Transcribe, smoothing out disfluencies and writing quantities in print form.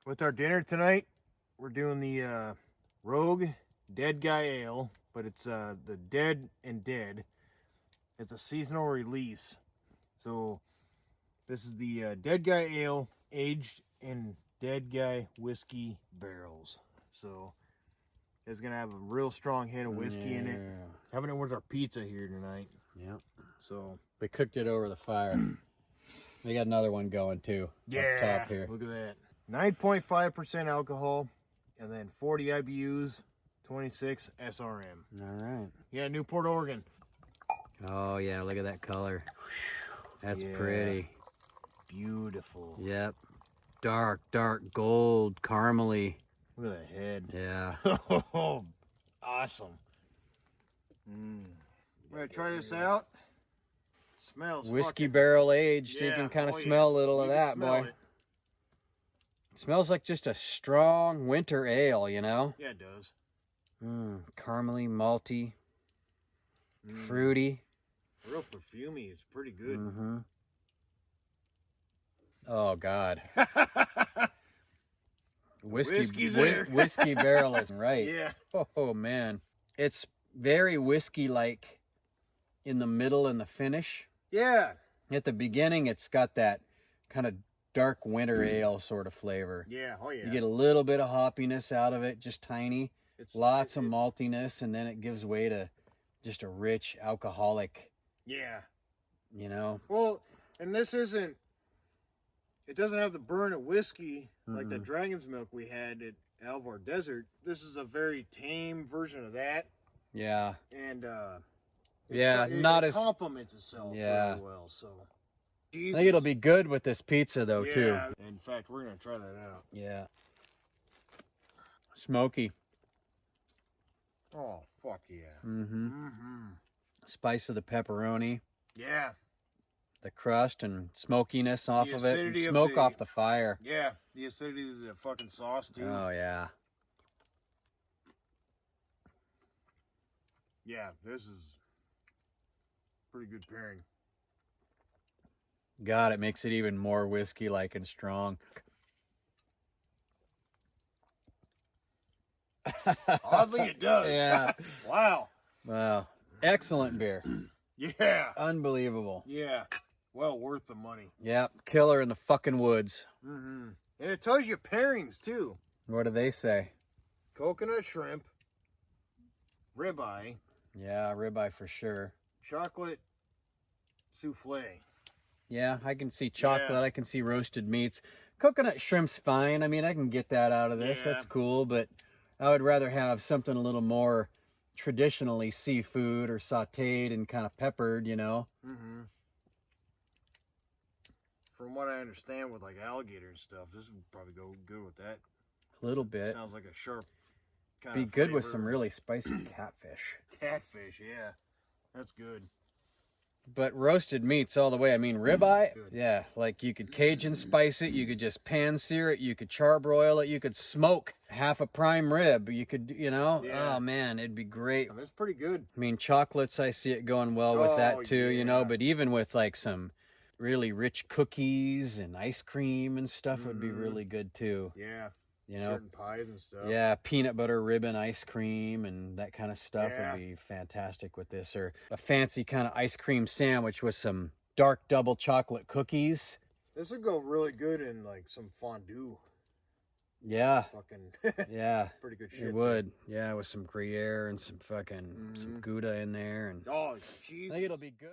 With our dinner tonight, we're doing the Rogue Dead Guy Ale, but it's the Dead and Dead. It's a seasonal release. So this is the Dead Guy Ale aged in Dead Guy whiskey barrels. So it's gonna have a real strong hint of whiskey in it. Having it with our pizza here tonight. Yeah. So we cooked it over the fire. We got another one going too. Yeah. Up top here. Look at that. 9.5% alcohol, and then 40 IBUs, 26 SRM. All right. Yeah, Newport, Oregon. Oh yeah, look at that color. That's Yeah. pretty. Beautiful. Yep. Dark gold, caramely. Look at that head. Yeah. Oh, awesome. We're gonna try this out. It smells Whiskey fucking... barrel aged. Yeah. You can kind of Oh, smell a little You of can that, smell boy. it. It smells like just a strong winter ale, you know? Yeah, it does. Caramely, malty, fruity. Real perfumey. It's pretty good. Oh God. Whiskey's there. Whiskey barrel is right. Yeah. Oh man. It's very whiskey-like in the middle and the finish. Yeah. At the beginning, it's got that kind of dark winter ale sort of flavor. Yeah. Oh yeah. You get a little bit of hoppiness out of it, just tiny. It's Lots of maltiness, and then it gives way to just a rich alcoholic, Yeah. you know? Well, and this isn't... It doesn't have the burn of whiskey like the Dragon's Milk we had at Alvar Desert. This is a very tame version of that, Yeah. and Not it as... complements itself Yeah. very well. So, I think it'll be good with this pizza, though, too. In fact, we're gonna try that out. Yeah. Smoky. Oh fuck yeah! Spice of the pepperoni, Yeah, the crust, and smokiness off The of it. And acidity of smoke the- off the fire. yeah. The acidity of the fucking sauce too. Oh, yeah. Yeah, this is pretty good pairing. God, it makes it even more whiskey-like and strong. Oddly, it does. Yeah. Wow. Wow. Excellent beer. Yeah. Unbelievable. Yeah. Well worth the money. Yep. Killer in the fucking woods. And it tells you pairings too. What do they say? Coconut shrimp, ribeye, Yeah, ribeye for sure. chocolate souffle. Yeah, I can see chocolate. Yeah. I can see roasted meats. Coconut shrimp's fine. I mean, I can get that out of this. Yeah. That's cool, but I would rather have something a little more traditionally seafood or sauteed and kind of peppered, you know? From what I understand with like alligator and stuff, this would probably go good with that. A little bit. Sounds like a sharp kind Be of good with flavor. some really spicy catfish. Catfish, yeah. That's good. But roasted meats all the way. I mean, ribeye, Good. yeah, like you could Cajun spice it, you could just pan sear it, you could charbroil it, you could smoke half a prime rib, you could, you know, Yeah. oh man, it'd be great. That's pretty good. I mean, chocolates, I see it going well with that too, you know, yeah. but even with like some really rich cookies and ice cream and stuff would be really good too, Yeah. you know. Certain pies and stuff. Yeah, peanut butter ribbon ice cream and that kind of stuff Yeah. would be fantastic with this. Or a fancy kind of ice cream sandwich with some dark double chocolate cookies. This would go really good in like some fondue. Yeah, Fucking yeah, pretty good shit. it would. Yeah, with some Gruyere and some fucking some Gouda in there. And Oh, I cheese. think it'll be good.